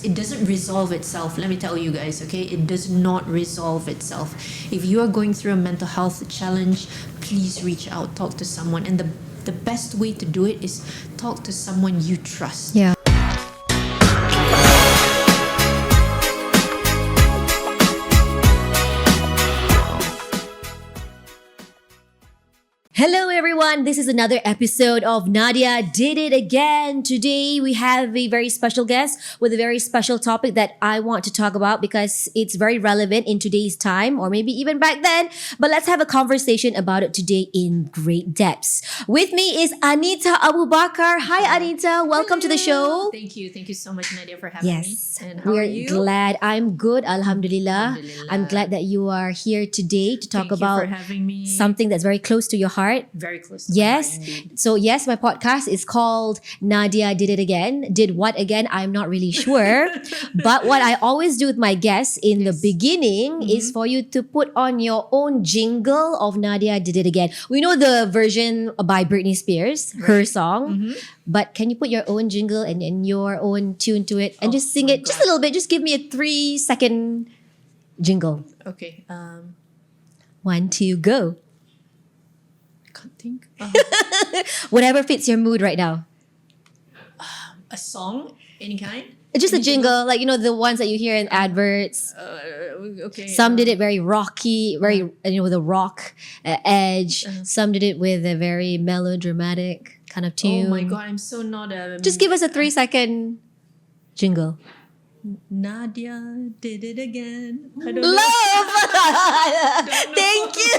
it doesn't resolve itself. Let me tell you guys, okay? It does not resolve itself. If you are going through a mental health challenge, please reach out, talk to someone. And the best way to do it is talk to someone you trust. Yeah. Hello everyone, this is another episode of Nadia Did It Again. Today we have a very special guest with a very special topic that I want to talk about because it's very relevant in today's time or maybe even back then. But let's have a conversation about it today in great depths. With me is Anita Abu Bakar. Hi Anita, welcome to the show. Thank you so much, Nadia, for having me. Yes, And how are we're you? glad. I'm good, Alhamdulillah. Alhamdulillah. I'm glad that you are here today to talk Thank you about for having me. something that's very close to your heart. Very close to Yes. my heart, indeed. So yes, my podcast is called Nadia Did It Again. Did what again? I'm not really sure. But what I always do with my guests in the beginning is for you to put on your own jingle of Nadia Did It Again. We know the version by Britney Spears, her song. But can you put your own jingle and your own tune to it and just sing my it just a little bit? Just give me a 3-second jingle. Okay. 1, 2, go. Can't think. Whatever fits your mood right now. A song, any kind. Just a Any jingle, like, you know, the ones that you hear in adverts. Okay. Some did it very rocky, very, with a rock edge. Some did it with a very melodramatic kind of tune. Oh my god, I'm so not a. Just give us a 3-second jingle. Nadia did it again. I don't Love! Don't know. Thank you!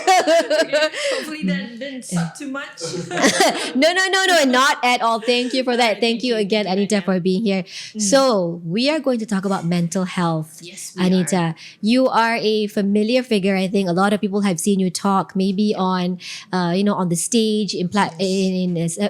Okay, hopefully that didn't suck too much. No, not at all. Thank you for that. Alright, Thank you again, Thank you Anita, again. for being here. So, we are going to talk about mental health. Yes, we Anita, you are a familiar figure. I think a lot of people have seen you talk, maybe on, on the stage, in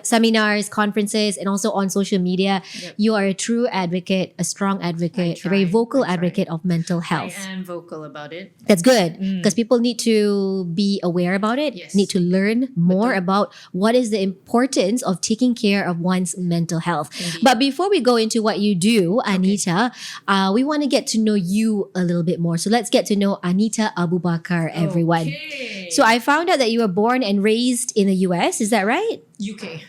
seminars, conferences, and also on social media. Yep. You are a true advocate, a strong advocate, a try, very vocal I try. advocate of mental health. I am vocal about it. That's good because people need to be aware about it, Yes. need to learn more about what is the importance of taking care of one's mental health. Indeed. But before we go into what you do, Anita, we want to get to know you a little bit more. So let's get to know Anita Abu Bakar, everyone. Okay. So I found out that you were born and raised in the US. Is that right? UK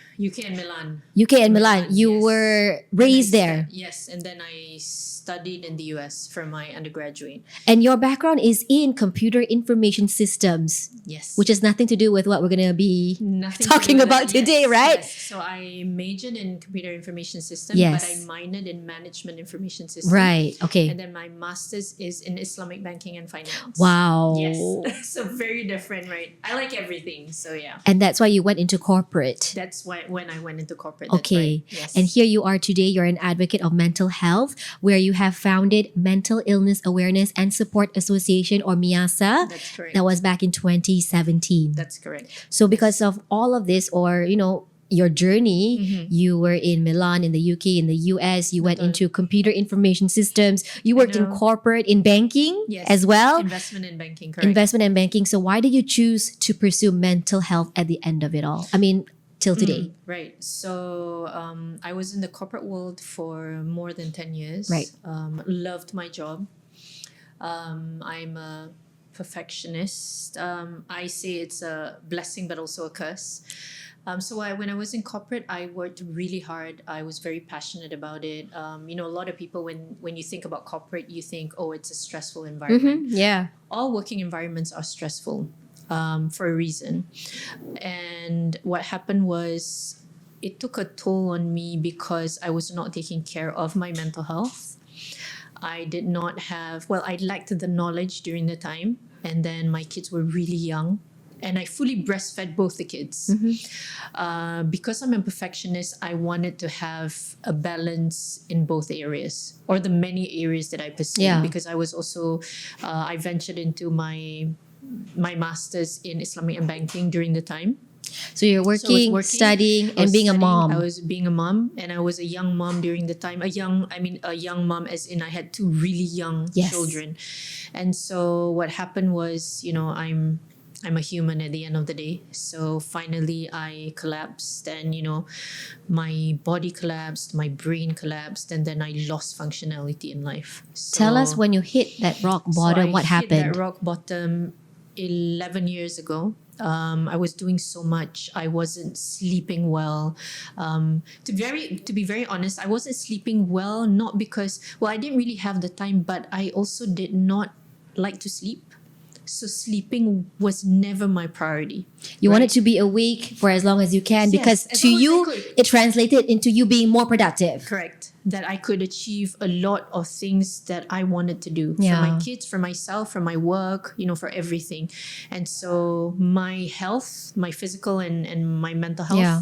and Milan. UK and Milan. You yes. were raised And there. Yes, and then I studied in the US for my undergraduate. And your background is in computer information systems, Yes. which has nothing to do with what we're going to be Nothing to talking do with about that. today, Yes, right? Yes. So I majored in computer information systems, Yes. but I minored in management information systems. Right. Okay. And then my master's is in Islamic banking and finance. Wow. Yes. So very different, right? I like everything. So yeah. And that's why you went into corporate. That's why when I went into corporate. That's Okay. right. Yes. And here you are today. You're an advocate of mental health, where you have founded Mental Illness Awareness and Support Association, or MIASA. That's correct. That was back in 2017. That's correct. So because of all of this, or, your journey, you were in Milan, in the UK, in the US, you went into computer information systems, you worked in know. corporate, in banking Yes. as well. Investment in banking, correct. Investment and banking. So why did you choose to pursue mental health at the end of it all? I mean, till today. Right. So I was in the corporate world for more than 10 years. Right. Loved my job. I'm a perfectionist. I say it's a blessing, but also a curse. When I was in corporate, I worked really hard. I was very passionate about it. A lot of people, when you think about corporate, you think, oh, it's a stressful environment. Yeah. All working environments are stressful for a reason. And what happened was it took a toll on me because I was not taking care of my mental health. I did not have, I lacked the knowledge during the time. And then my kids were really young. And I fully breastfed both the kids. Because I'm a perfectionist, I wanted to have a balance in both areas, or the many areas that I pursued. Yeah. Because I was also, I ventured into my master's in Islamic and banking during the time. So you're working, studying, and being a mom. I was being a mom, and I was a young mom during the time. A young mom as in I had two really young Yes. children. And so what happened was, I'm a human at the end of the day. So finally I collapsed, and my body collapsed, my brain collapsed, and then I lost functionality in life. Tell us So- when you hit that rock bottom, I what hit happened? that rock bottom 11 years ago. I was doing so much. I wasn't sleeping well. To be very honest, I wasn't sleeping well, not because, I didn't really have the time, but I also did not like to sleep. So sleeping was never my priority. You right? wanted to be awake for as long as you can, Yes, because as to long as I you, could. it translated into you being more productive. Correct. That I could achieve a lot of things that I wanted to do Yeah. for my kids, for myself, for my work, for everything. And so my health, my physical and my mental health, Yeah.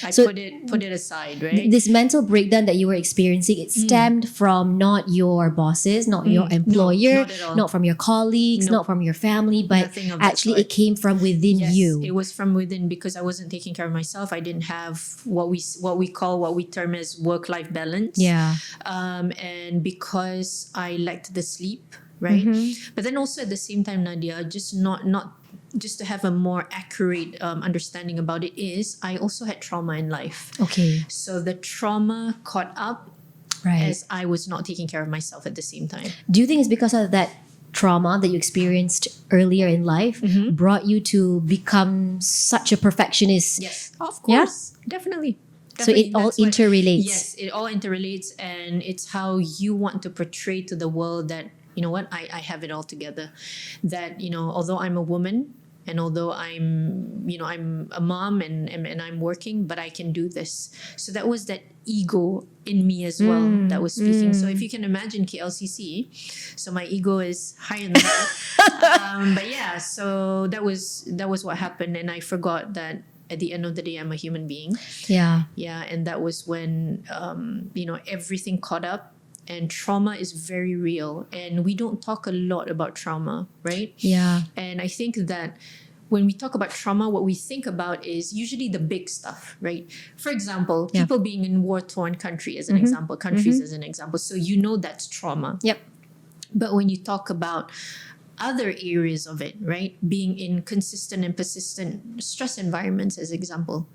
I So- put it aside, right? This mental breakdown that you were experiencing, it stemmed from not your bosses, not your employer, not at all. not from your colleagues, Nope. not from your family, but Nothing of that actually sort. it came from within Yes, you. it was from within because I wasn't taking care of myself. I didn't have what we term as work-life balance. Yeah. And because I lacked the sleep, right? But then also at the same time, Nadia, just to have a more accurate understanding about it, is I also had trauma in life. Okay. So the trauma caught up Right. as I was not taking care of myself at the same time. Do you think it's because of that trauma that you experienced earlier in life brought you to become such a perfectionist? Yes, of Yeah? course, definitely. So it all That's why- interrelates. Yes, it all interrelates, and it's how you want to portray to the world that I have it all together. That although I'm a woman, and although I'm a mom and I'm working, but I can do this. So that was that ego in me as well that was speaking. So if you can imagine KLCC, so my ego is higher than that. But yeah, so that was what happened, and I forgot that at the end of the day, I'm a human being. Yeah. Yeah, and that was when everything caught up. And trauma is very real, and we don't talk a lot about trauma, right? Yeah. And I think that when we talk about trauma, what we think about is usually the big stuff, right? For example, Yeah. people being in war-torn country as an example, countries as an example. So that's trauma. Yep. But when you talk about other areas of it, right? Being in consistent and persistent stress environments as example,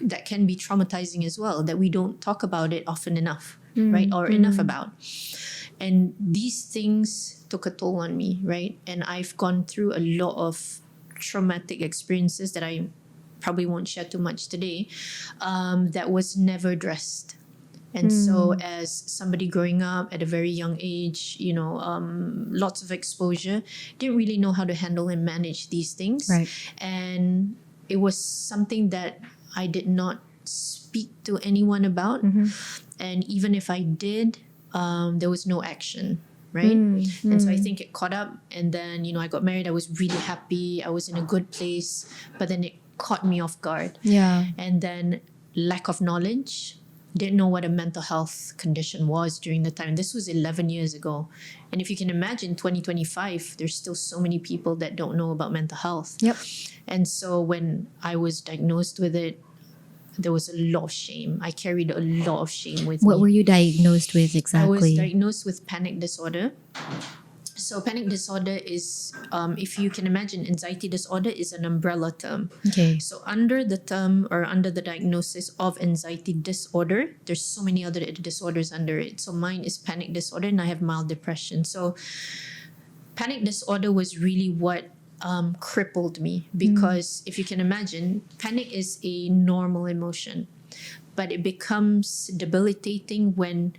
that can be traumatizing as well, that we don't talk about it often enough, right? Or enough about. And these things took a toll on me, right? And I've gone through a lot of traumatic experiences that I probably won't share too much today, that was never addressed. And so as somebody growing up at a very young age, lots of exposure, didn't really know how to handle and manage these things. Right. And it was something that I did not speak to anyone about. And even if I did, there was no action, right? And so I think it caught up. And then, I got married. I was really happy. I was in a good place. But then it caught me off guard. Yeah. And then lack of knowledge. Didn't know what a mental health condition was during the time. This was 11 years ago. And if you can imagine 2025, there's still so many people that don't know about mental health. Yep. And so when I was diagnosed with it, there was a lot of shame. I carried a lot of shame with What me. were you diagnosed with I exactly? was diagnosed with panic disorder. So panic disorder is, if you can imagine, anxiety disorder is an umbrella term. Okay. So under the term or under the diagnosis of anxiety disorder, there's so many other disorders under it. So mine is panic disorder, and I have mild depression. So panic disorder was really what crippled me, because if you can imagine, panic is a normal emotion, but it becomes debilitating when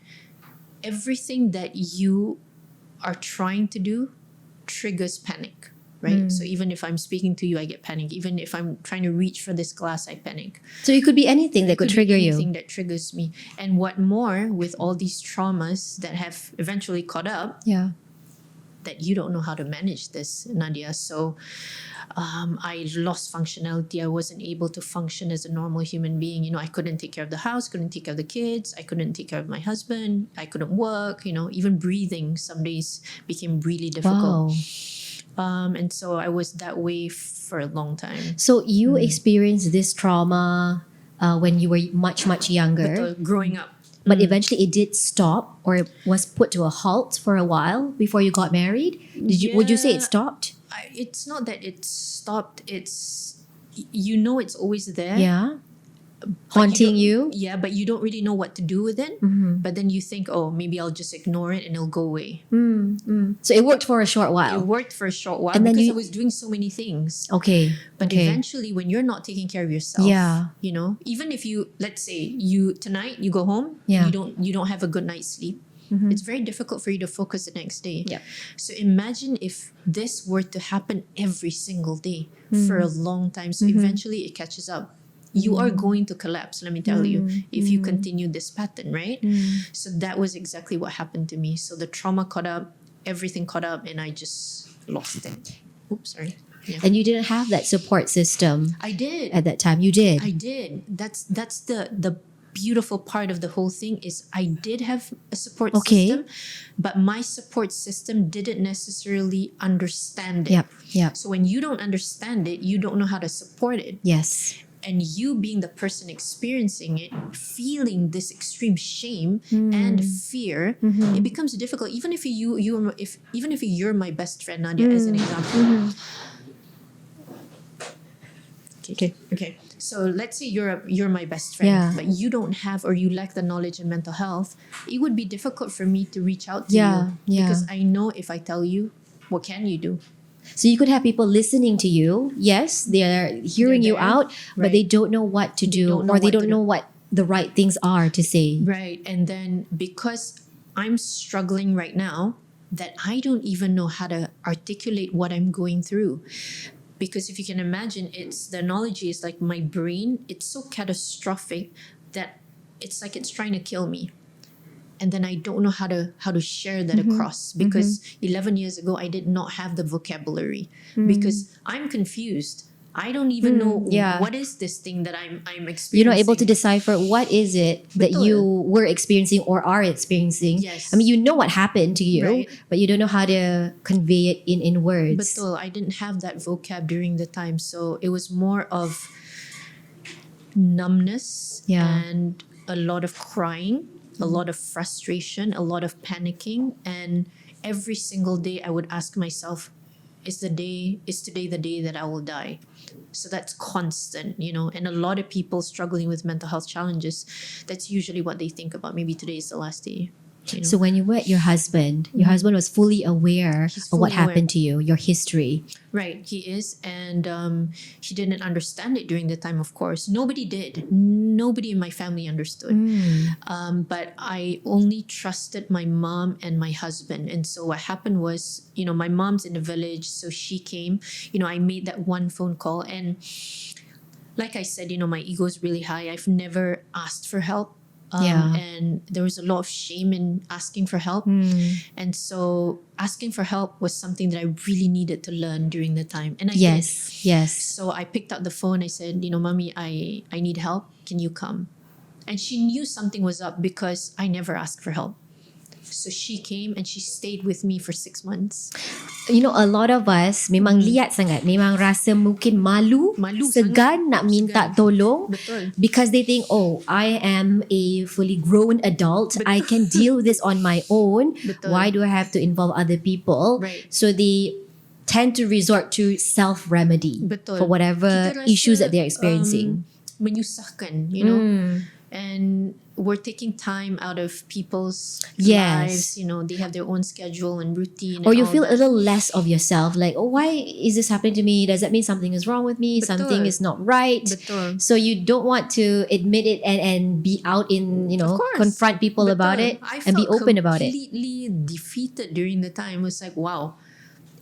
everything that you are trying to do triggers panic, right? So even if I'm speaking to you, I get panic. Even if I'm trying to reach for this glass, I panic. So it could be anything that could Could trigger be you. anything that triggers me. And what more with all these traumas that have eventually caught up, Yeah. that you don't know how to manage this, Nadia. So I lost functionality. I wasn't able to function as a normal human being. I couldn't take care of the house, couldn't take care of the kids. I couldn't take care of my husband. I couldn't work. Even breathing some days became really difficult. Wow. And so I was that way for a long time. So you experienced this trauma when you were much, much younger. Growing up. But eventually it did stop, or it was put to a halt for a while before you got married. Would you say it stopped? it's not that it stopped. It's it's always there. Yeah. but Haunting don't- you. Yeah, but you don't really know what to do with it. Mm-hmm. But then you think, oh, maybe I'll just ignore it and it'll go away. So it worked for a short It while. worked for a short while And then because you- I was doing so many things. Okay. But okay. eventually, when you're not taking care of yourself, Yeah. even if you, let's say tonight you go home, Yeah. you don't have a good night's sleep. Mhm. It's very difficult for you to focus the next day. Yep. So imagine if this were to happen every single day for a long time. So Mm-hmm. eventually it catches up. You are going to collapse, let me tell you, if you continue this pattern, right? So that was exactly what happened to me. So the trauma caught up, everything caught up, and I just lost it. Oops, sorry. Yeah. And you didn't have that support system I did. at that time. You did. I did. That's the beautiful part of the whole thing is I did have a support Okay. system, but my support system didn't necessarily understand it. Yep. Yep. So when you don't understand it, you don't know how to support it. Yes. And you being the person experiencing it, feeling this extreme shame Hmm. and fear, Mm-hmm. it becomes difficult. Even if you're my best friend, Nadia, as an example. Mm-hmm. Okay. So let's say you're my best friend, Yeah. but you don't have or you lack the knowledge in mental health. It would be difficult for me to reach out to Yeah, you yeah. because I know if I tell you, what can you do? So you could have people listening to you. Yes, they are hearing They're you there, out, but right. they don't know what to do, don't know or they what to don't do. know what the right things are to say. Right. And then because I'm struggling right now, that I don't even know how to articulate what I'm going through. Because if you can imagine, the analogy is like my brain, it's so catastrophic that it's like it's trying to kill me. And then I don't know how to share that across because 11 years ago I did not have the vocabulary because I'm confused. I don't even know yeah. what is this thing that I'm experiencing. You're not able to decipher what is it that Betul. you were experiencing or are experiencing. Yes. I mean, you know what happened to you, Right. but you don't know how to convey it in words. Betul, I didn't have that vocab during the time, so it was more of numbness Yeah. and a lot of crying, a lot of frustration, a lot of panicking, and every single day I would ask myself, is today the day that I will die? So that's constant, and a lot of people struggling with mental health challenges, that's usually what they think about. Maybe today is the last day. So when you met your husband was fully aware He's of what fully aware. happened to you, your history. Right, he is, and he didn't understand it during the time. Of course, nobody did. Nobody in my family understood. But I only trusted my mom and my husband. And so what happened was, my mom's in the village, so she came. I made that one phone call, and like I said, my ego is really high. I've never asked for help. Yeah. And there was a lot of shame in asking for help. And so asking for help was something that I really needed to learn during the time. And I did. Yes. So I picked up the phone. I said, Mommy, I need help. Can you come? And she knew something was up because I never asked for help. So she came and she stayed with me for 6 months. A lot of us memang liat sangat, memang rasa mungkin malu segan nak minta tolong Betul. because they think, oh, I am a fully grown adult. I can deal with this on my own. Betul. Why do I have to involve other people? Right. So they tend to resort to self-remedy Betul. for whatever Kita rasa, issues that they're experiencing. Menyusahkan, and we're taking time out of people's Yes. lives. They have their own schedule and routine. Or and you all feel that. a little less of yourself, like, oh, why is this happening to me? Does that mean something is wrong with me? Betul. Something is not right? Betul. So you don't want to admit it and be out in, Of course. confront people about Betul. it I and be felt open about it. completely defeated during the time. It was like, wow,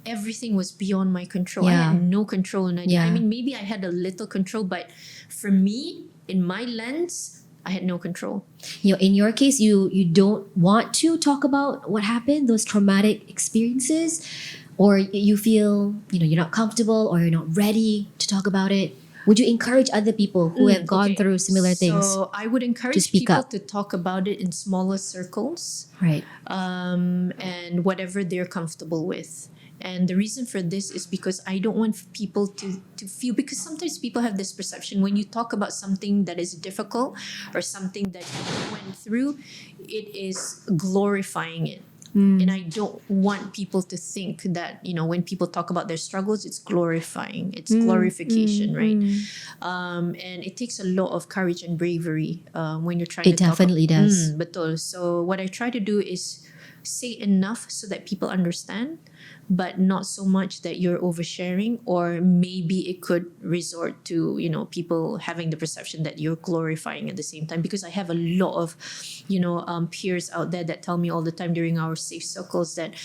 everything was beyond my control. I Yeah. had no control in it. Yeah. I mean, maybe I had a little control, but for me, in my lens, I had no control. In your case, you don't want to talk about what happened, those traumatic experiences, or you feel, you're not comfortable or you're not ready to talk about it. Would you encourage other people who have gone Okay. through similar things? So I would encourage speak people up. to talk about it in smaller circles. Right. And whatever they're comfortable with. And the reason for this is because I don't want people to feel, because sometimes people have this perception when you talk about something that is difficult or something that you went through, it is glorifying it. And I don't want people to think that, when people talk about their struggles, it's glorifying, it's glorification, right? And it takes a lot of courage and bravery when you're trying It to talk. definitely does. Betul. So what I try to do is say enough so that people understand, but not so much that you're oversharing, or maybe it could resort to, people having the perception that you're glorifying at the same time. Because I have a lot of, peers out there that tell me all the time during our safe circles that,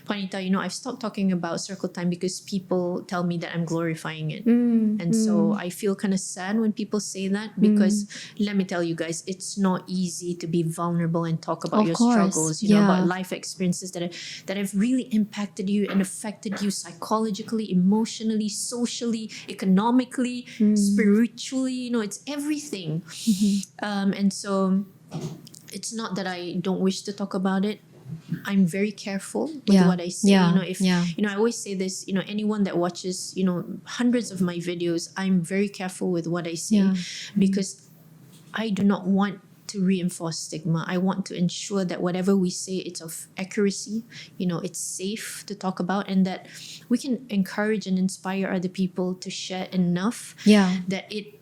Juanita, I've stopped talking about circle time because people tell me that I'm glorifying it. And so I feel kind of sad when people say that, because let me tell you guys, it's not easy to be vulnerable and talk about Of your course, struggles, yeah. about life experiences that have really impacted you and affected you psychologically, emotionally, socially, economically, spiritually. It's everything. And so it's not that I don't wish to talk about it. I'm very careful with what I say. I always say this, anyone that watches, hundreds of my videos, I'm very careful with what I say, because I do not want to reinforce stigma. I want to ensure that whatever we say, it's of accuracy, it's safe to talk about, and that we can encourage and inspire other people to share enough that it,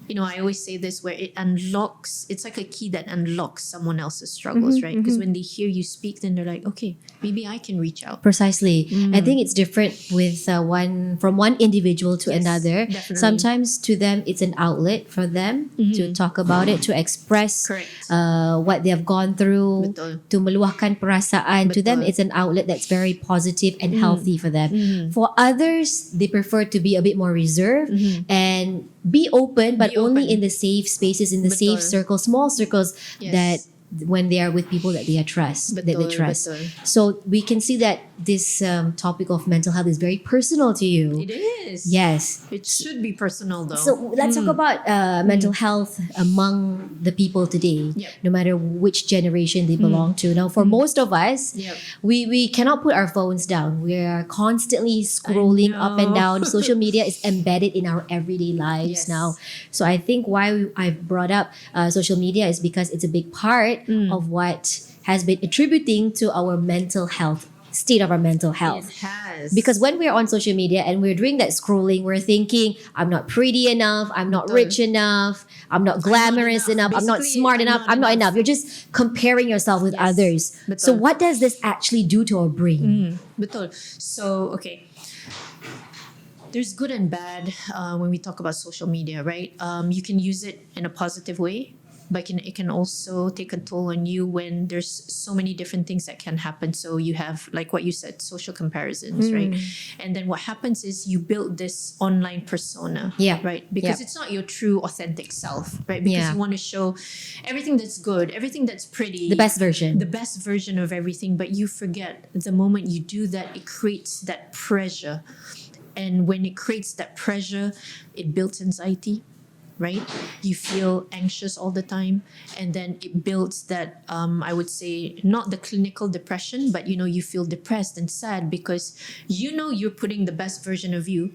I always say this, where it unlocks, it's like a key that unlocks someone else's struggles, right? Because when they hear you speak, then they're like, okay, maybe I can reach out. Precisely. I think it's different with from one individual to another. Definitely. Sometimes to them, it's an outlet for them to talk about it, to express what they have gone through, Betul. to meluahkan perasaan. To them, Betul. it's an outlet that's very positive and healthy for them. For others, they prefer to be a bit more reserved and be open, but only in the safe spaces, in the safe Betul. circles, small circles that when they are with people that they trust, that they Betul, trust. betul. So we can see that this topic of mental health is very personal to you. It is. Yes. It should be personal though. So let's talk about mental health among the people today, no matter which generation they belong to. Now, for most of us, we cannot put our phones down. We are constantly scrolling up and down. Social media is embedded in our everyday lives now. So I think why I've brought up social media is because it's a big part of what has been attributing to our mental health, state of our mental health. It has. Because when we're on social media and we're doing that scrolling, we're thinking, I'm not pretty enough, I'm not rich enough, I'm not glamorous enough, I'm not Basically, smart enough, I'm not enough. You're just comparing yourself with others. Betul. So what does this actually do to our brain? Betul. So, okay. There's good and bad when we talk about social media, right? You can use it in a positive way, but it can also take a toll on you when there's so many different things that can happen. So you have, like what you said, social comparisons, right? And then what happens is you build this online persona, right? Because it's not your true authentic self, right? Because you want to show everything that's good, everything that's pretty, The best version. the best version of everything, but you forget the moment you do that, it creates that pressure. And when it creates that pressure, it builds anxiety, right? You feel anxious all the time, and then it builds that I would say not the clinical depression, but you feel depressed and sad because you're putting the best version of you,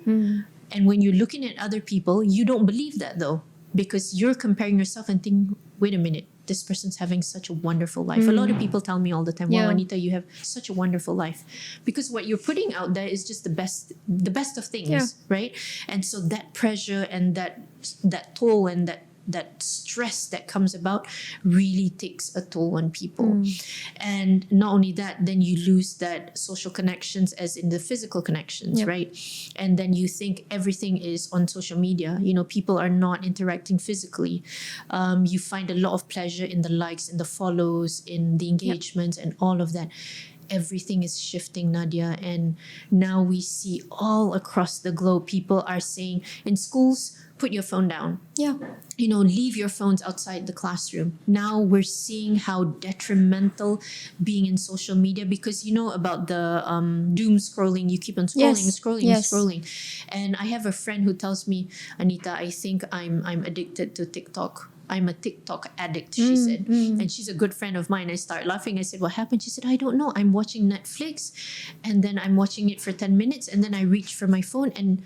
and when you're looking at other people, you don't believe that though, because you're comparing yourself and think, wait a minute, this person's having such a wonderful life. A lot of people tell me all the time, wow, Anita, you have such a wonderful life. Because what you're putting out there is just the best of things, right? And so that pressure and that toll and that stress that comes about really takes a toll on people. And not only that, then you lose that social connections as in the physical connections, right? And then you think everything is on social media. People are not interacting physically. You find a lot of pleasure in the likes, in the follows, in the engagements and all of that. Everything is shifting, Nadia, and now we see all across the globe people are saying in schools, put your phone down. Leave your phones outside the classroom. Now we're seeing how detrimental being in social media, because about the doom scrolling. You keep on scrolling. And I have a friend who tells me, Anita, I think I'm addicted to TikTok. I'm a TikTok addict, she said. And she's a good friend of mine. I start laughing. I said, what happened? She said, I don't know. I'm watching Netflix and then I'm watching it for 10 minutes and then I reach for my phone and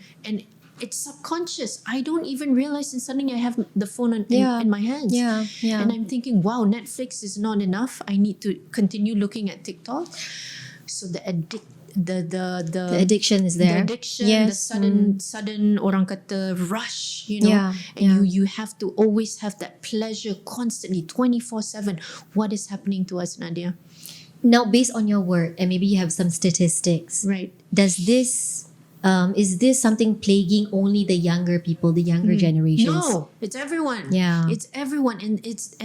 it's subconscious. I don't even realize, and suddenly I have the phone in my hands. Yeah. And I'm thinking, wow, Netflix is not enough. I need to continue looking at TikTok. So the addiction is there. The addiction, Yes. the sudden orang kata rush, you know. And you have to always have that pleasure constantly, 24/7. What is happening to us, Nadia? Now, based on your work, and maybe you have some statistics, Right. does this is this something plaguing only the younger people, the younger generations? No, it's everyone. Yeah. It's everyone, and it's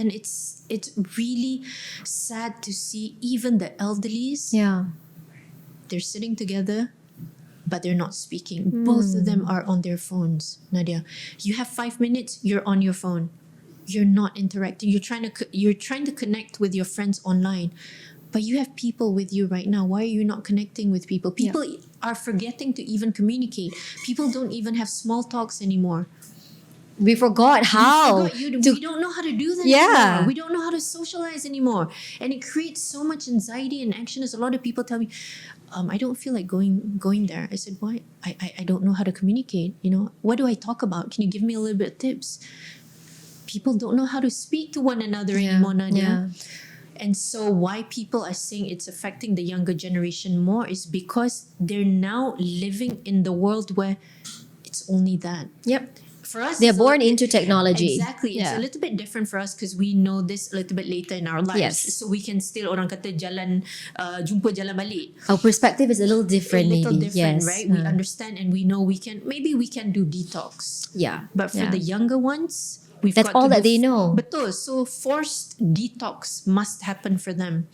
really sad to see even the elderlies. Yeah. They're sitting together, but they're not speaking. Both of them are on their phones, Nadia. You have 5 minutes, you're on your phone. You're not interacting. You're trying to connect with your friends online, but you have people with you right now. Why are you not connecting with people? People are forgetting to even communicate. People don't even have small talks anymore. We forgot how. We don't know how to do that Yeah. anymore. We don't know how to socialize anymore. And it creates so much anxiety and anxiousness. A lot of people tell me, I don't feel like going there. I said, why? I don't know how to communicate. You know, what do I talk about? Can you give me a little bit of tips? People don't know how to speak to one another anymore, Nadia. And so why people are saying it's affecting the younger generation more is because they're now living in the world where it's only that. Yep. For us, They're born into technology. Exactly. It's a little bit different for us because we know this a little bit later in our lives. Yes. So we can still, orang kata, jumpa jalan balik. Our perspective is a little different, A little maybe. different, Yes. right? We understand and we know maybe we can do detox. Yeah. But for the younger ones, That's all that they know. Betul. So forced detox must happen for them.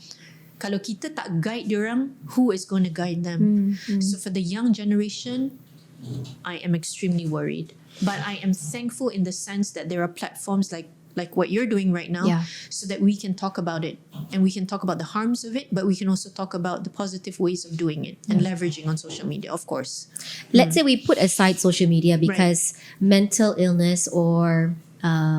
Kalau kita tak guide diorang, who is going to guide them? So for the young generation, I am extremely worried. But I am thankful in the sense that there are platforms like what you're doing right now, so that we can talk about it and we can talk about the harms of it, but we can also talk about the positive ways of doing it and leveraging on social media, of course. Let's say we put aside social media because mental illness or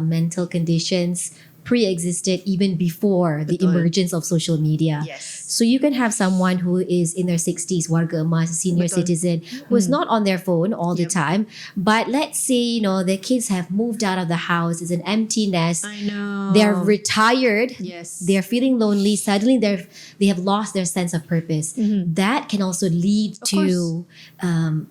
mental conditions pre-existed even before the emergence of social media. Yes. So you can have someone who is in their 60s, warga emas, senior citizen, who is not on their phone all the time. But let's say, their kids have moved out of the house. It's an empty nest. I know. They're retired. Yes. They're feeling lonely. Suddenly they have lost their sense of purpose. That can also lead to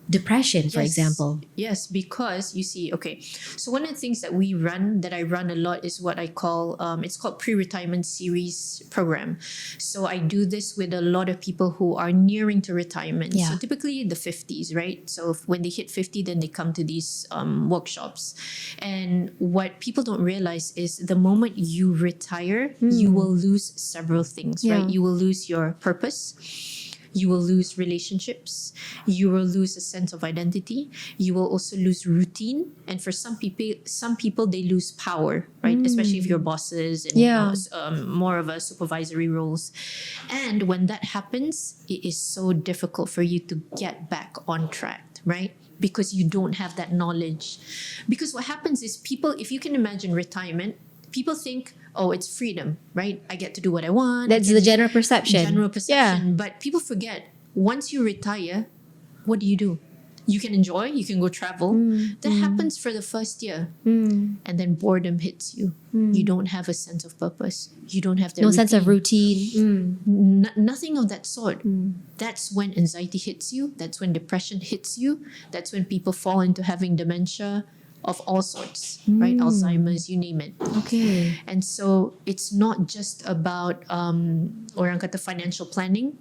depression, for example. Yes, because you see, okay. So one of the things that I run a lot is what I call, it's called pre-retirement series program. So I do this with a lot of people who are nearing to retirement. Yeah. So typically the 50s, right? So when they hit 50, then they come to these workshops. And what people don't realize is the moment you retire, you will lose several things, right? You will lose your purpose. You will lose relationships. You will lose a sense of identity. You will also lose routine. And for some people they lose power, right? Especially if you're bosses and more of a supervisory roles. And when that happens, it is so difficult for you to get back on track, right? Because you don't have that knowledge. Because what happens is people, if you can imagine retirement, people think, oh, it's freedom, right? I get to do what I want. That's the general perception. But people forget, once you retire, what do? You can enjoy, you can go travel. That happens for the first year. And then boredom hits you. You don't have a sense of purpose. You don't have No sense of routine. Nothing of that sort. That's when anxiety hits you. That's when depression hits you. That's when people fall into having dementia of all sorts, right? Alzheimer's, you name it. Okay. And so it's not just about orang kata financial planning.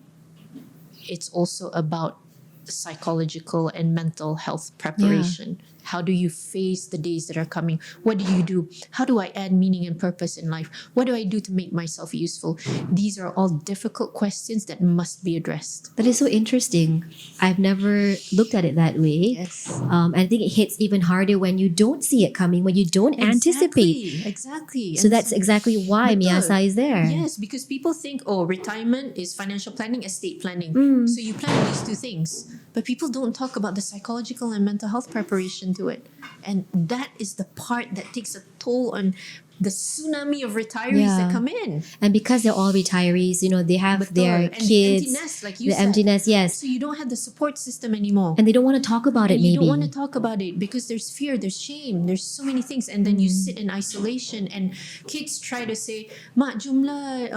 It's also about psychological and mental health preparation. How do you face the days that are coming? What do you do? How do I add meaning and purpose in life? What do I do to make myself useful? These are all difficult questions that must be addressed. That is so interesting. I've never looked at it that way. Yes. I think it hits even harder when you don't see it coming, when you don't anticipate. Exactly. So that's exactly why MIASA is there. Yes, because people think, retirement is financial planning, estate planning. So you plan these two things. But people don't talk about the psychological and mental health preparation to it. And that is the part that takes a toll on the tsunami of retirees that come in. And because they're all retirees, they have their And kids, empty nest, like you the said. empty nest, yes. So you don't have the support system anymore. And they don't want to talk about it, And you maybe. don't want to talk about it because there's fear, there's shame, there's so many things. And then you sit in isolation and kids try to say, Mak, jomlah,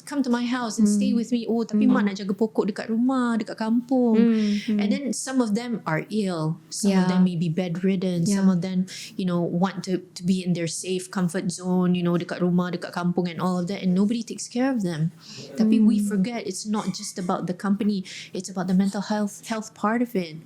come to my house and stay with me. Oh, tapi mak nak jaga pokok dekat rumah, dekat kampung. And then some of them are ill. Some of them may be bedridden. Some of them, want to be in their safe comfort zone, dekat rumah, dekat kampung and all of that. And nobody takes care of them. Tapi we forget it's not just about the company. It's about the mental health part of it.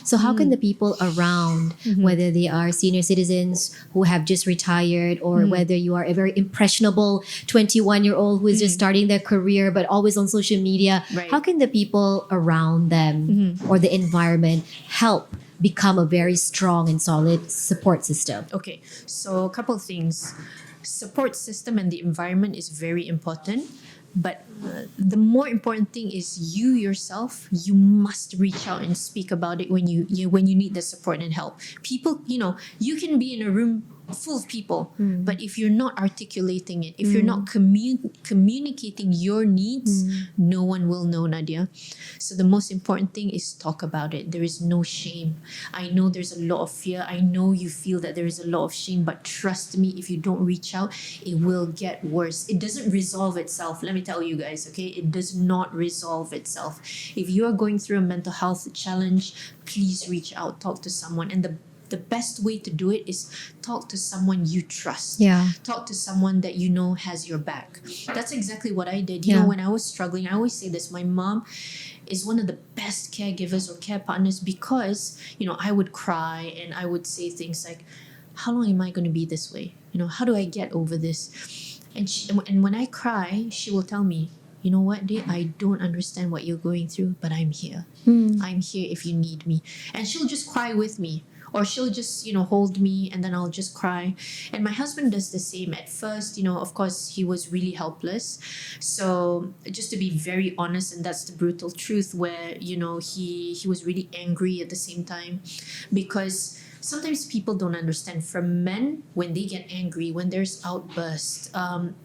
So how can the people around, whether they are senior citizens who have just retired or whether you are a very impressionable 21-year-old who is just starting their career but always on social media, Right. how can the people around them or the environment help become a very strong and solid support system? Okay, so a couple of things. Support system and the environment is very important. But the more important thing is you yourself. You must reach out and speak about it when you need the support and help. People, you can be in a room full of people, but if you're not articulating it, if you're not communicating your needs, no one will know, Nadia. So the most important thing is talk about it. There is no shame. I know there's a lot of fear. I know you feel that there is a lot of shame, but trust me, if you don't reach out, it will get worse. It doesn't resolve itself. Let me tell you guys, okay? It does not resolve itself. If you are going through a mental health challenge, please reach out, talk to someone. And the best way to do it is talk to someone you trust. Yeah. Talk to someone that you know has your back. That's exactly what I did. Yeah. When I was struggling, I always say this, my mom is one of the best caregivers or care partners because, I would cry and I would say things like, how long am I going to be this way? How do I get over this? And when I cry, she will tell me, you know what, dear, I don't understand what you're going through, but I'm here. I'm here if you need me. And she'll just cry with me. Or she'll just, hold me and then I'll just cry. And my husband does the same. At first, of course, he was really helpless. So just to be very honest, and that's the brutal truth where, he was really angry at the same time. Because sometimes people don't understand. For men, when they get angry, when there's outbursts,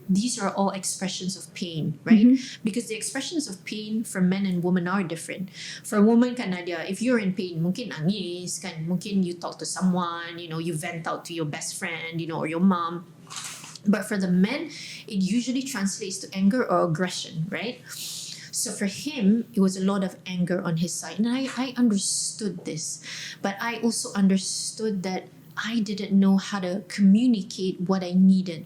these are all expressions of pain, right? Because the expressions of pain for men and women are different. For a woman, kan Nadia, if you're in pain, mungkin nangis, kan, mungkin you talk to someone, you vent out to your best friend, or your mom. But for the men, it usually translates to anger or aggression, right? So for him, it was a lot of anger on his side. And I understood this. But I also understood that I didn't know how to communicate what I needed.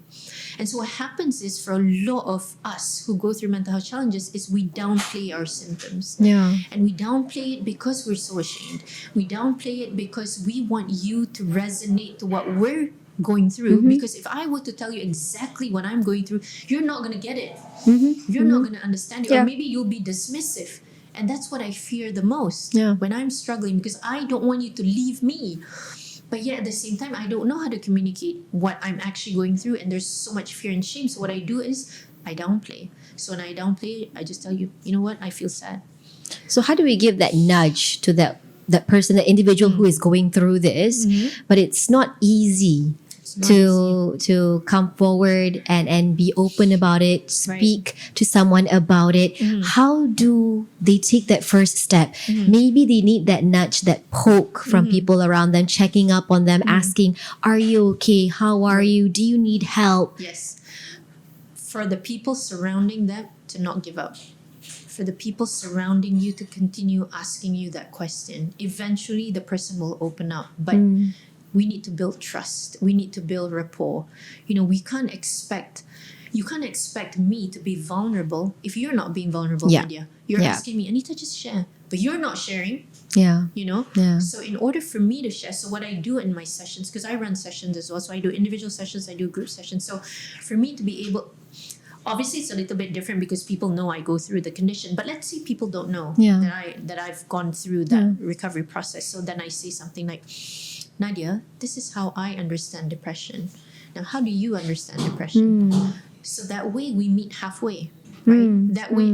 And so what happens is for a lot of us who go through mental health challenges is we downplay our symptoms. Yeah. And we downplay it because we're so ashamed. We downplay it because we want you to resonate to what we're going through. Because if I were to tell you exactly what I'm going through, you're not going to get it. You're not going to understand it. Yeah. Or maybe you'll be dismissive. And that's what I fear the most when I'm struggling, because I don't want you to leave me. But yet at the same time, I don't know how to communicate what I'm actually going through. And there's so much fear and shame. So what I do is I downplay. So when I downplay, I just tell you, you know what? I feel sad. So how do we give that nudge to that person, the individual who is going through this? But it's not easy to come forward and be open about it, speak to someone about it. How do they take that first step? Maybe they need that nudge, that poke from people around them, checking up on them, asking, are you okay? How are you? Do you need help? Yes. For the people surrounding them to not give up. For the people surrounding you to continue asking you that question. Eventually, the person will open up. But we need to build trust. We need to build rapport. You can't expect me to be vulnerable if you're not being vulnerable, Nadia. You're asking me, Anita, just share. But you're not sharing. Yeah. So in order for me to share, so what I do in my sessions, because I run sessions as well, so I do individual sessions, I do group sessions. So for me to be able, obviously it's a little bit different because people know I go through the condition, but let's say people don't know that I've gone through that recovery process. So then I say something like, Nadia, this is how I understand depression. Now, how do you understand depression? So that way we meet halfway, right? That way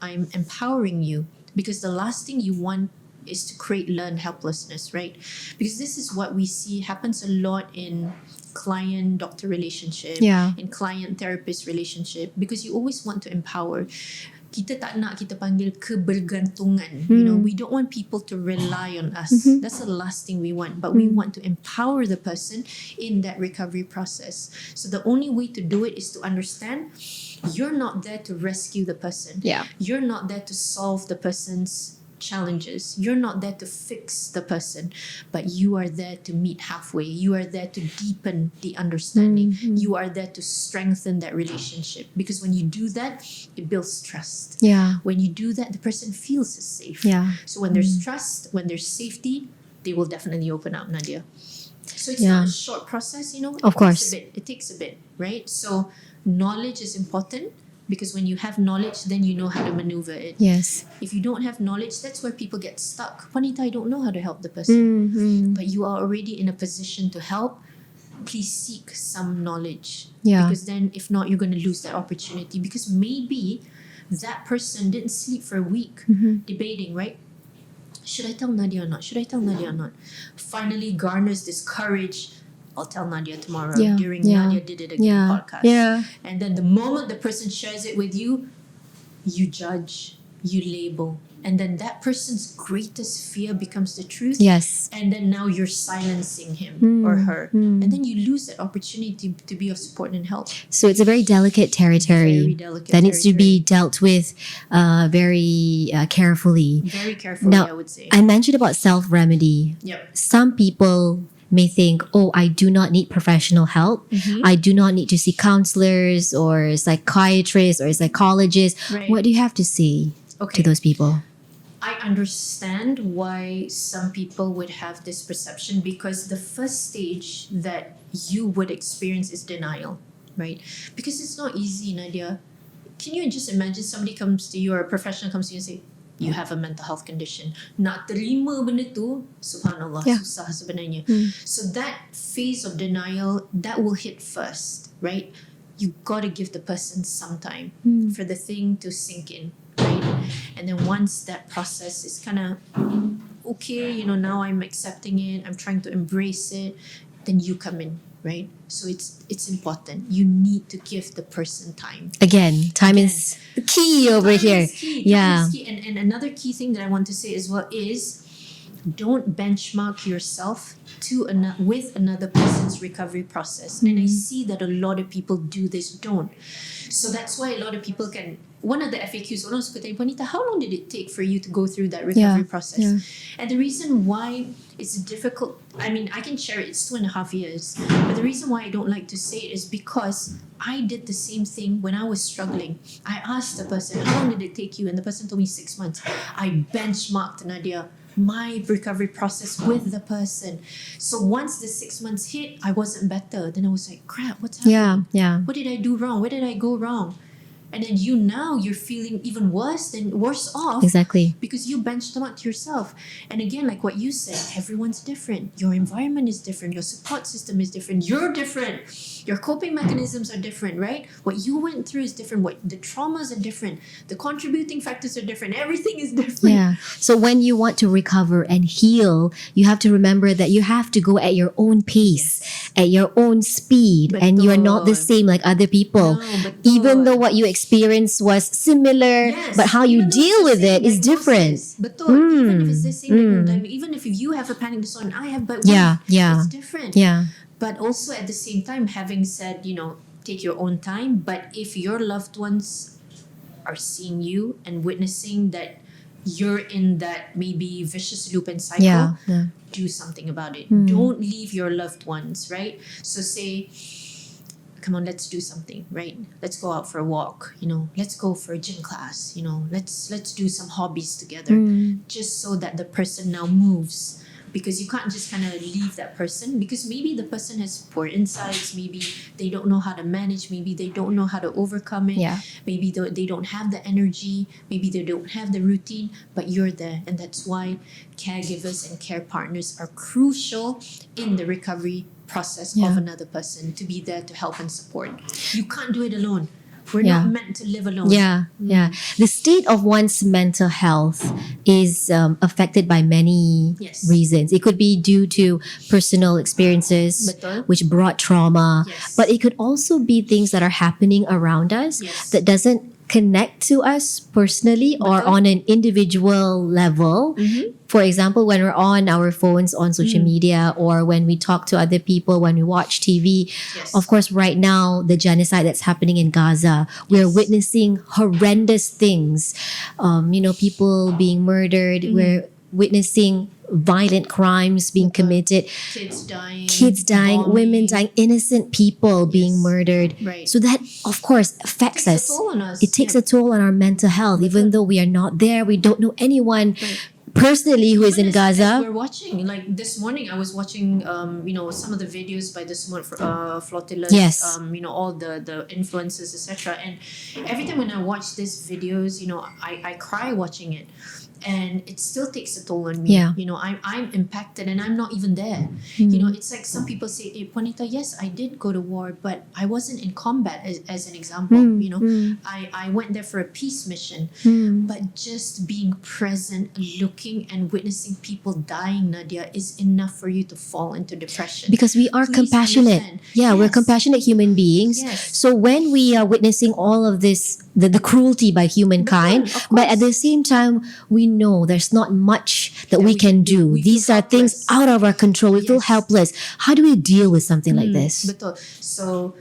I'm empowering you, because the last thing you want is to create learned helplessness, right? Because this is what we see happens a lot in client-doctor relationship, Yeah. in client-therapist relationship, because you always want to empower. Kita tak nak kita panggil kebergantungan. You know, we don't want people to rely on us. That's the last thing we want. But we want to empower the person in that recovery process. So the only way to do it is to understand you're not there to rescue the person. Yeah. You're not there to solve the person's challenges. You're not there to fix the person, but you are there to meet halfway. You are there to deepen the understanding. You are there to strengthen that relationship, because when you do that, it builds trust. Yeah. When you do that, the person feels safe. Yeah. So when there's trust, when there's safety, they will definitely open up, Nadia. So it's Yeah. not a short process, you know. Of course. It takes a bit, right? So knowledge is important, because when you have knowledge, then you know how to maneuver it. Yes. If you don't have knowledge, that's where people get stuck. Juanita, I don't know how to help the person. But you are already in a position to help. Please seek some knowledge. Yeah. Because then, if not, you're going to lose that opportunity. Because maybe that person didn't sleep for a week debating, right? Should I tell Nadia or not? Should I tell Nadia or not? Finally garners this courage. I'll tell Nadia tomorrow during Nadia Did It Again podcast. Yeah. And then the moment the person shares it with you, you judge, you label. And then that person's greatest fear becomes the truth. Yes. And then now you're silencing him or her. And then you lose that opportunity to be of support and help. So it's a very delicate territory Very delicate that needs to be dealt with very carefully. Very carefully, Now, I would say. I mentioned about self-remedy. Yep. Some people may think, oh, I do not need professional help. I do not need to see counselors or psychiatrists or psychologists. Right. What do you have to say to those people? I understand why some people would have this perception, because the first stage that you would experience is denial, right? Because it's not easy, Nadia. Can you just imagine somebody comes to you, or a professional comes to you and say, you have a mental health condition. Nak terima benda tu, subhanallah, susah sebenarnya. So that phase of denial, that will hit first, right? You got to give the person some time for the thing to sink in, right? And then once that process is kind of okay, you know, now I'm accepting it, I'm trying to embrace it, then you come in, right? So it's important. You need to give the person time. Again, time is the key over here. Time is key. And another key thing that I want to say as well is, don't benchmark yourself with another person's recovery process. And I see that a lot of people do this, don't. So that's why a lot of people can. One of the FAQs, orang suka tanya, Anita, how long did it take for you to go through that recovery process? And the reason why it's difficult, I mean, I can share it, it's 2.5 years. But the reason why I don't like to say it is because I did the same thing when I was struggling. I asked the person, how long did it take you? And the person told me 6 months. I benchmarked, Nadia, my recovery process with the person. So once the 6 months hit, I wasn't better. Then I was like, crap, what's happening? Yeah. What did I do wrong? Where did I go wrong? And then you're feeling even worse off. Exactly. Because you benchmarked yourself. And again, like what you said, everyone's different. Your environment is different. Your support system is different. You're different. Your coping mechanisms are different, right? What you went through is different. What the traumas are different. The contributing factors are different. Everything is different. Yeah. So when you want to recover and heal, you have to remember that you have to go at your own pace, at your own speed, and you are not the same like other people. No, Even though what you experience was similar, but how you deal with it is different. Betul. Even if it's the same diagnosis, even if you have a panic disorder and I have, but it's different. Yeah. But also at the same time, having said, you know, take your own time. But if your loved ones are seeing you and witnessing that you're in that maybe vicious loop and cycle, do something about it. Don't leave your loved ones, right? So say, come on, let's do something, right? Let's go out for a walk, you know, let's go for a gym class, you know, let's do some hobbies together, just so that the person now moves. Because you can't just kind of leave that person, because maybe the person has poor insights, maybe they don't know how to manage, maybe they don't know how to overcome it, maybe they don't have the energy, maybe they don't have the routine, but you're there. And that's why caregivers and care partners are crucial in the recovery process of another person, to be there to help and support. You can't do it alone. We're Yeah. not meant to live alone. Yeah, yeah. The state of one's mental health is affected by many Yes. reasons. It could be due to personal experiences, Betul. which brought trauma, Yes. but it could also be things that are happening around us Yes. that doesn't connect to us personally or Betul. on an individual level. For example, when we're on our phones on social media or when we talk to other people, when we watch TV, Yes. of course, right now, the genocide that's happening in Gaza, we're Yes. witnessing horrendous things. People being murdered. We're witnessing violent crimes being committed. Kids dying. Women bombing. dying, innocent people being Yes. murdered. Right. So that, of course, affects Takes a us. toll on us. It takes Yeah. a toll on our mental health, even though we are not there. We don't know anyone Right. personally who is in Even as Gaza. we're watching, like this morning, I was watching, some of the videos by the small flotillas, Yes. all the influences, etc. And every time when I watch these videos, I cry watching it. And it still takes a toll on me. Yeah. I'm impacted and I'm not even there. It's like some people say, hey, Juanita, yes, I did go to war, but I wasn't in combat as an example. I went there for a peace mission. But just being present, looking and witnessing people dying, Nadia, is enough for you to fall into depression. Because we are Please compassionate. understand. Yeah, we're Yes. compassionate human beings. Yes. So when we are witnessing all of this, the cruelty by humankind, Betul, of but at course. the same time, we know there's not much that we we can can do. do. We These feel are things helpless. out of our control. We feel Yes. helpless. How do we deal with something like this? Betul. So,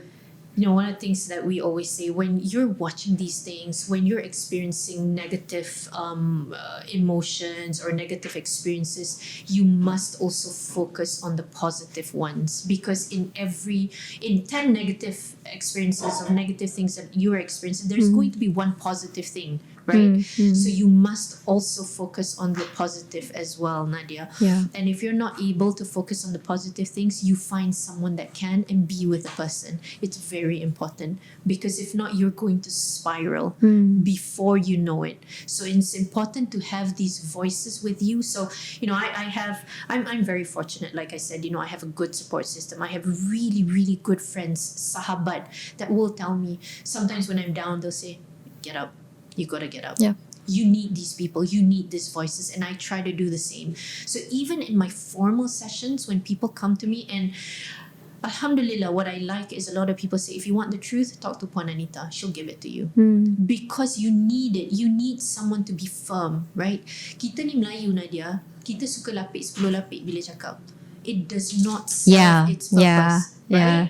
one of the things that we always say when you're watching these things, when you're experiencing negative emotions or negative experiences, you must also focus on the positive ones, because in 10 negative experiences or negative things that you're experiencing, there's going to be one positive thing, right? So you must also focus on the positive as well, Nadia. Yeah. And if you're not able to focus on the positive things, you find someone that can and be with the person. It's very important, because if not, you're going to spiral before you know it. So it's important to have these voices with you. So, I'm very fortunate. Like I said, I have a good support system. I have really, really good friends, sahabat, that will tell me sometimes when I'm down, they'll say, get up. You gotta get up. Yeah. You need these people, you need these voices, and I try to do the same. So even in my formal sessions, when people come to me, and Alhamdulillah, what I like is a lot of people say, if you want the truth, talk to Puan Anita, she'll give it to you. Because you need it. You need someone to be firm, right? Kita ni Melayu, Nadia, kita suka lapik 10 lapik bila cakap. It does not serve its purpose, right?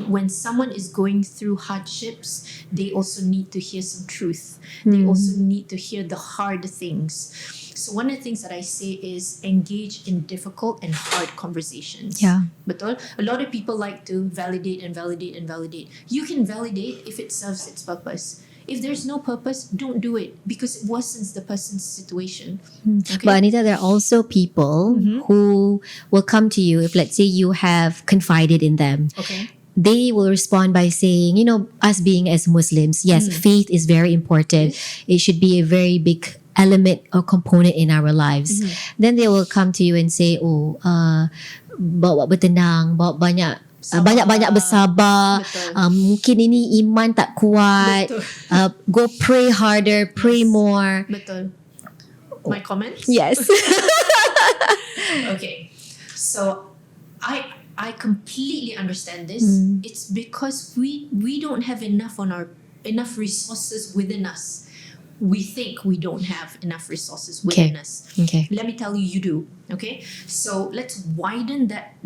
When someone is going through hardships, they also need to hear some truth. They also need to hear the hard things. So one of the things that I say is engage in difficult and hard conversations. Yeah. Betul? A lot of people like to validate and validate and validate. You can validate if it serves its purpose. If there's no purpose, don't do it, because it worsens the person's situation. Okay? But Anita, there are also people who will come to you if, let's say, you have confided in them. Okay. They will respond by saying, us being as Muslims, yes, faith is very important. It should be a very big element or component in our lives. Then they will come to you and say, bawa bertenang, bawa banyak-banyak bersabar. Betul. Mungkin ini iman tak kuat. Betul. Go pray harder, pray more. Betul. My comments? Yes. Okay. So I completely understand this. It's because we don't have enough resources within us. We think we don't have enough resources within us. Okay. Let me tell you, you do. Okay. So let's widen that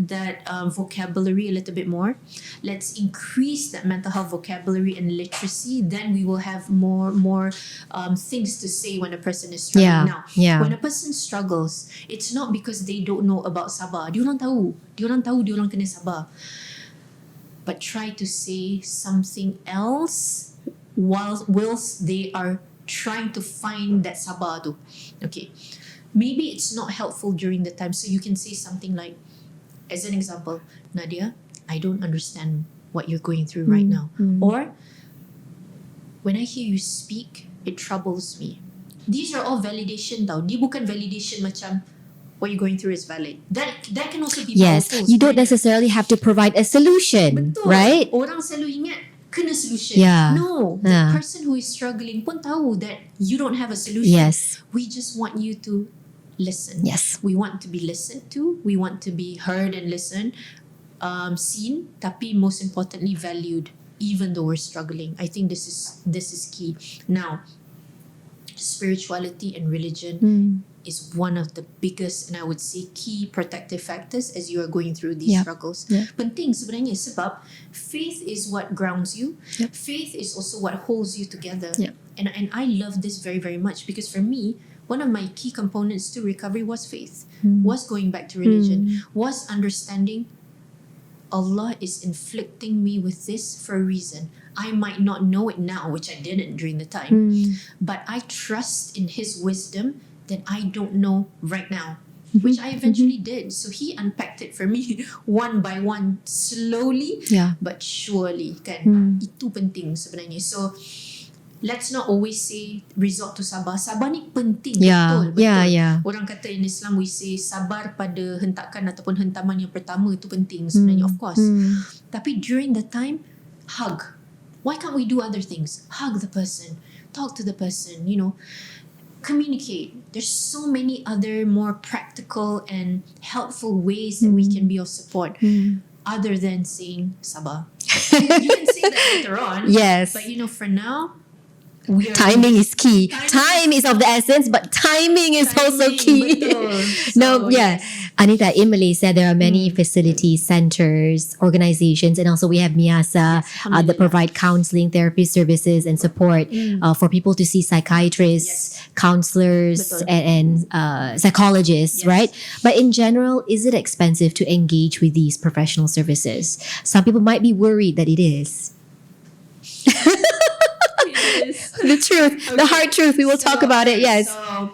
vocabulary a little bit more. Let's increase that mental health vocabulary and literacy. Then we will have more things to say when a person is struggling. Now, when a person struggles, it's not because they don't know about sabar. Diorang tahu diorang kena sabar. But try to say something else whilst they are trying to find that sabar tu. Okay. Maybe it's not helpful during the time, so you can say something like, as an example, Nadia, I don't understand what you're going through right now. Or, when I hear you speak, it troubles me. These are all validation tau. Dia bukan validation macam what you're going through is valid. That can also be Yes, powerful. you don't sebenarnya. necessarily have to provide a solution, Betul. right? Orang selalu ingat kena solution. Yeah. No, the Yeah. person who is struggling pun tahu that you don't have a solution. Yes. We just want you to listen. Yes. We want to be listened to. We want to be heard and listened, seen, tapi most importantly valued, even though we're struggling. I think this is key. Now, spirituality and religion is one of the biggest and I would say key protective factors as you are going through these Yep. struggles. Yep. Penting sebenarnya sebab faith is what grounds you. Yep. Faith is also what holds you together. Yep. And I love this very, very much because for me, one of my key components to recovery was faith, was going back to religion, was understanding Allah is inflicting me with this for a reason. I might not know it now, which I didn't during the time, but I trust in His wisdom that I don't know right now, which I eventually did. So He unpacked it for me one by one, slowly Yeah. but surely. Kan? Itu penting sebenarnya. So let's not always say resort to sabar. Sabar ni penting. Yeah. Betul. Yeah. Yeah. Orang kata in Islam we say sabar pada hentakan ataupun hentaman yang pertama itu penting sebenarnya, of course. Tapi during the time, hug. Why can't we do other things? Hug the person, talk to the person, communicate. There's so many other more practical and helpful ways that we can be of support other than saying sabar. You can say that later on. Yes. But for now, we are Timing is key. Timing Time is of the essence, but timing is also Timing, key. betul. No, So, yeah. yes. Anita, in Malay said there are many facilities, centers, organizations, and also we have MIASA that Alhamdulillah. provide counseling, therapy services, and support for people to see psychiatrists, counselors, Betul. and psychologists, Yes. right? But in general, is it expensive to engage with these professional services? Some people might be worried that it is. Yes. The truth, the hard truth. We will talk about it. Yes. So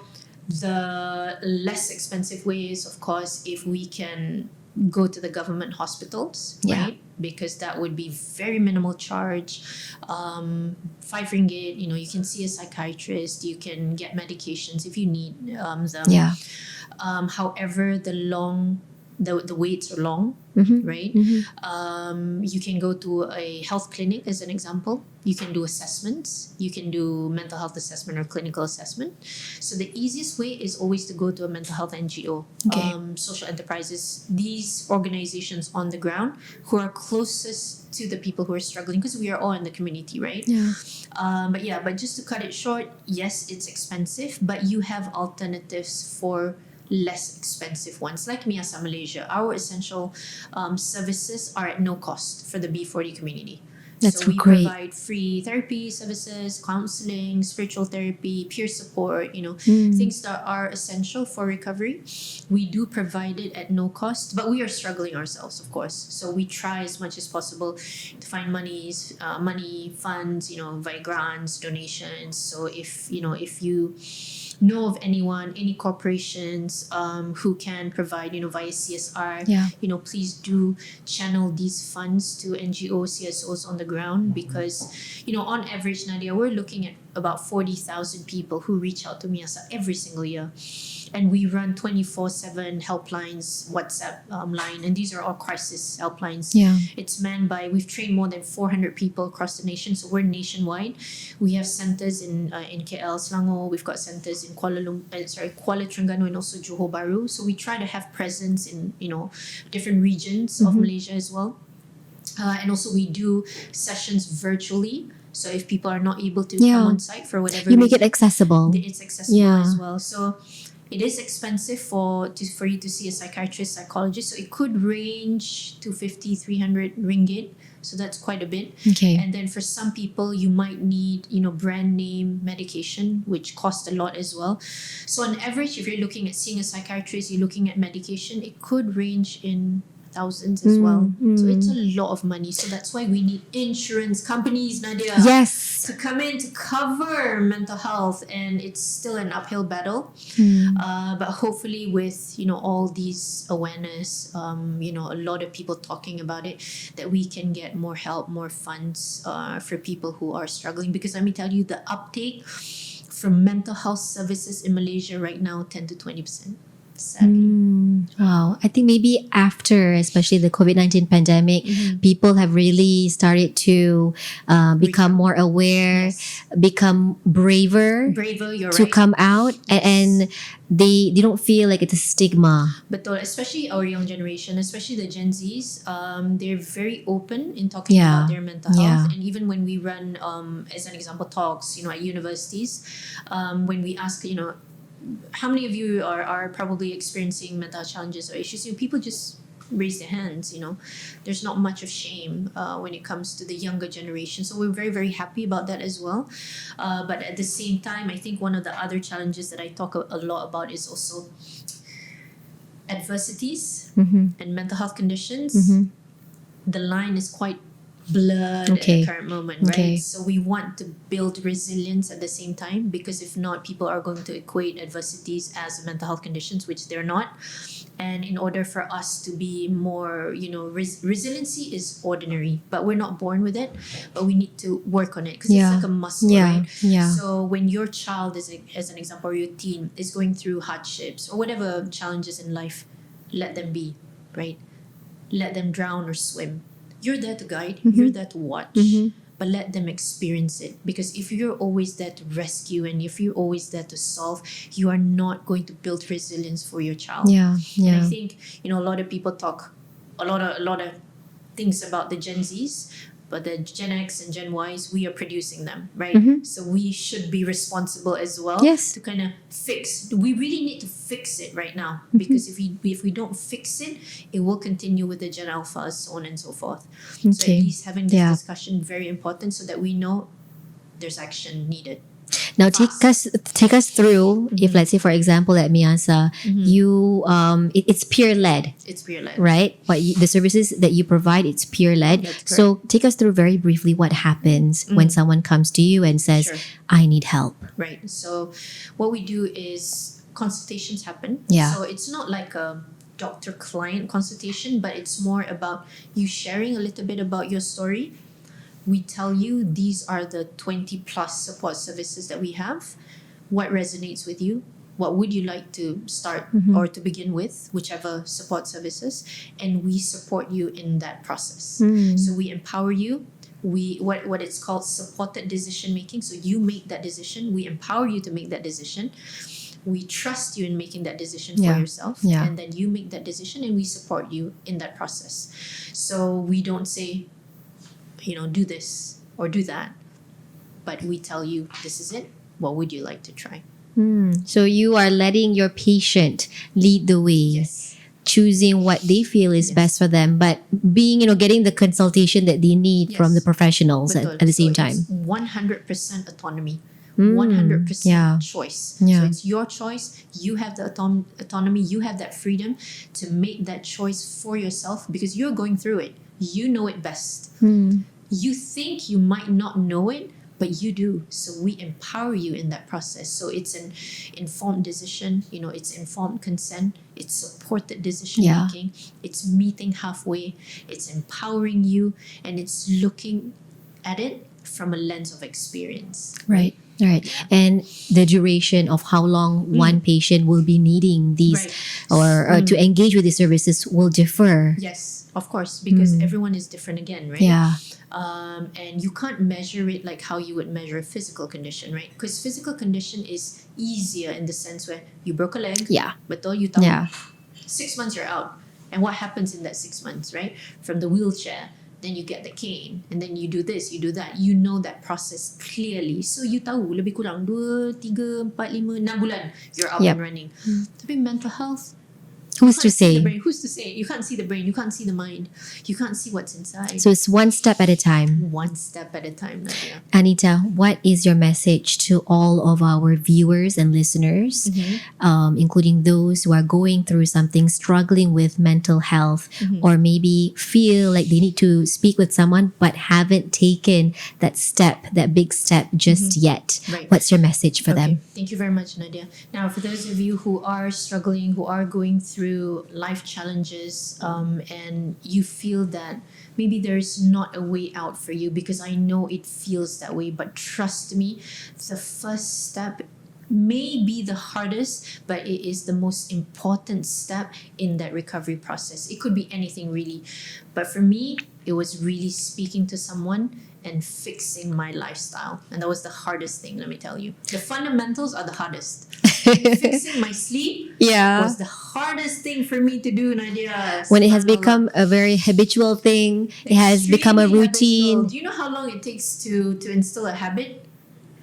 the less expensive way is, of course, if we can go to the government hospitals, Yeah. right? Because that would be very minimal charge. ringgit, you can see a psychiatrist, you can get medications if you need them. Yeah. However, the waits are long, right? You can go to a health clinic as an example. You can do assessments. You can do mental health assessment or clinical assessment. So the easiest way is always to go to a mental health NGO, Okay. social enterprises, these organizations on the ground who are closest to the people who are struggling because we are all in the community, right? Yeah. But just to cut it short, yes, it's expensive, but you have alternatives for less expensive ones like MIASA Malaysia. Our essential services are at no cost for the B40 community. That's so we great. provide free therapy services, counseling, spiritual therapy, peer support, things that are essential for recovery. We do provide it at no cost, but we are struggling ourselves, of course. So we try as much as possible to find money, funds, via grants, donations. So if you know of anyone, any corporations who can provide, via CSR, Yeah. please do channel these funds to NGOs, CSOs on the ground because, on average, Nadia, we're looking at about 40,000 people who reach out to MIASA every single year. And we run 24/7 helplines, WhatsApp line, and these are all crisis helplines. Yeah. It's manned by, we've trained more than 400 people across the nation, so we're nationwide. We have centers in KL, Selangor. We've got centers in Kuala Terengganu and also Johor Bahru. So we try to have presence in, different regions of Malaysia as well. And also we do sessions virtually. So if people are not able to Yeah. come on site for whatever You make it reason, accessible. it's accessible Yeah. as well. So it is expensive for you to see a psychiatrist, psychologist. So it could range to 300 ringgit. So that's quite a bit. Okay. And then for some people, you might need, brand name medication, which costs a lot as well. So on average, if you're looking at seeing a psychiatrist, you're looking at medication, it could range in thousands as well. So it's a lot of money. So that's why we need insurance companies, Nadia. Yes. To come in to cover mental health, and it's still an uphill battle. But hopefully with all these awareness, a lot of people talking about it, that we can get more help, more funds for people who are struggling. Because let me tell you, the uptake for mental health services in Malaysia right now, 10 to 20%. sadly. Wow. I think maybe after, especially the COVID-19 pandemic, people have really started to become more aware, Yes. become braver Braver, you're to right. come out, and they don't feel like it's a stigma. But especially our young generation, especially the Gen Zs, they're very open in talking Yeah. about their mental health. Yeah. And even when we run, as an example, talks, at universities, when we ask, how many of you are probably experiencing mental challenges or issues, people just raise their hands. There's not much of shame when it comes to the younger generation, so we're very, very happy about that as well. But at the same time, I think one of the other challenges that I talk a lot about is also adversities and mental health conditions. The line is quite blurred at Okay. the current moment, right? Okay. So we want to build resilience at the same time, because if not, people are going to equate adversities as mental health conditions, which they're not. And in order for us to be more, resiliency is ordinary, but we're not born with it, but we need to work on it, because Yeah. it's like a muscle, Yeah. right? Yeah. So when your child is, as an example, or your teen is going through hardships or whatever challenges in life, let them be, right? Let them drown or swim. You're there to guide, you're there to watch, but let them experience it. Because if you're always there to rescue and if you're always there to solve, you are not going to build resilience for your child. Yeah. And I Yeah. think, a lot of people talk a lot of things about the Gen Zs, but the Gen X and Gen Ys, we are producing them, right? So we should be responsible as well. Yes. To kind of fix. We really need to fix it right now, because if we don't fix it, it will continue with the Gen Alphas, so on and so forth. So at Okay. least having this Yeah. discussion very important, so that we know there's action needed. Now Fast. take us through. If let's say, for example, at MIASA, you it's peer led, It's peer led. right? The services that you provide, it's peer led. That's So take us through very briefly what happens when someone comes to you and says, Sure. "I need help." Right. So what we do is consultations happen. Yeah. So it's not like a doctor-client consultation, but it's more about you sharing a little bit about your story. We tell you these are the 20 plus support services that we have. What resonates with you? What would you like to start or to begin with, whichever support services, and we support you in that process. So we empower you. We what it's called supported decision making. So you make that decision. We empower you to make that decision. We trust you in making that decision for yourself, Yeah. and then you make that decision, and we support you in that process. So we don't say, do this or do that, but we tell you this is it. What would you like to try? So you are letting your patient lead the way, choosing what they feel is best for them, but being, getting the consultation that they need from the professionals at the same time. It's 100% autonomy. 100% Yeah. choice. Yeah. So it's your choice. You have the autonomy. You have that freedom to make that choice for yourself, because you're going through it. You know it best. You think you might not know it, but you do. So we empower you in that process. So it's an informed decision, it's informed consent, it's supported decision making, it's meeting halfway, it's empowering you, and it's looking at it from a lens of experience. Right. And the duration of how long one patient will be needing these or to engage with these services will differ. Yes, of course, because everyone is different again, right? Yeah. And you can't measure it like how you would measure a physical condition, right? Because physical condition is easier in the sense where you broke a leg, Yeah. betul, you tahu, Yeah. 6 months you're out. And what happens in that 6 months, right? From the wheelchair, then you get the cane, and then you do this, you do that. You know that process clearly. So you tahu lebih kurang 2, 3, 4, 5, 6 bulan you're up and running. Tapi mental health, Who's to can't see the say? brain. Who's to say? You can't see the brain. You can't see the mind. You can't see what's inside. So it's one step at a time. One step at a time, Nadia. Anita, what is your message to all of our viewers and listeners, including those who are going through something, struggling with mental health, or maybe feel like they need to speak with someone but haven't taken that step, that big step just yet? Right. What's your message for them? Thank you very much, Nadia. Now, for those of you who are struggling, who are going through life challenges, and you feel that maybe there's not a way out for you, because I know it feels that way, but trust me, the first step may be the hardest, but it is the most important step in that recovery process. It could be anything really. But for me, it was really speaking to someone and fixing my lifestyle. And that was the hardest thing, let me tell you. The fundamentals are the hardest. Fixing my sleep was the hardest thing for me to do, Nadia. When it has become a very habitual thing, it has become a Extremely routine. habitual. Do you know how long it takes to instill a habit?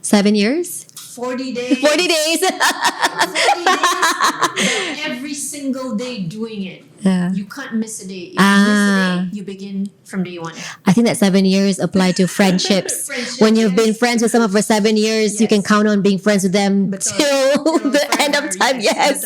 7 years? 40 days. 40 days. 40 days. But every single day doing it. Yeah. You can't miss a day. If you miss a day, you begin from day one. I think that 7 years apply to friendships. When you've been friends with someone for 7 years, you can count on being friends with them till the end of time. Yes.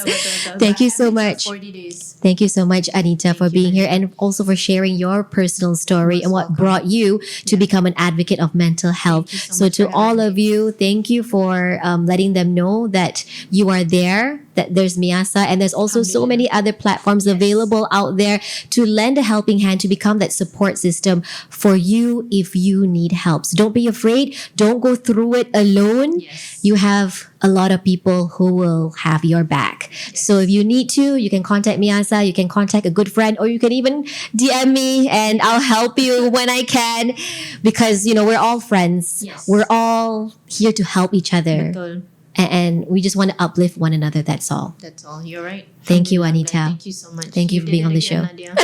Thank you so much. 40 days. Thank you so much, Anita, for being here and also for sharing your personal story and what brought you to become an advocate of mental health. So to all of you, thank you for letting them know that you are there, that there's MIASA, and there's also so many other platforms available out there to lend a helping hand, to become that support system for you if you need help. So don't be afraid. Don't go through it alone. Yes. You have a lot of people who will have your back. So if you need to, you can contact MIASA, you can contact a good friend, or you can even DM me and I'll help you when I can, because, you know, we're all friends. Yes. We're all here to help each other. Betul. And we just want to uplift one another. That's all. That's all. You're right. Thank you, Alhamdulillah. Anita. Thank you so much. Thank you for did being it on the again, show. Nadia.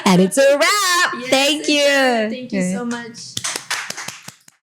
And it's a wrap. Yes, Thank you. Thank you so much.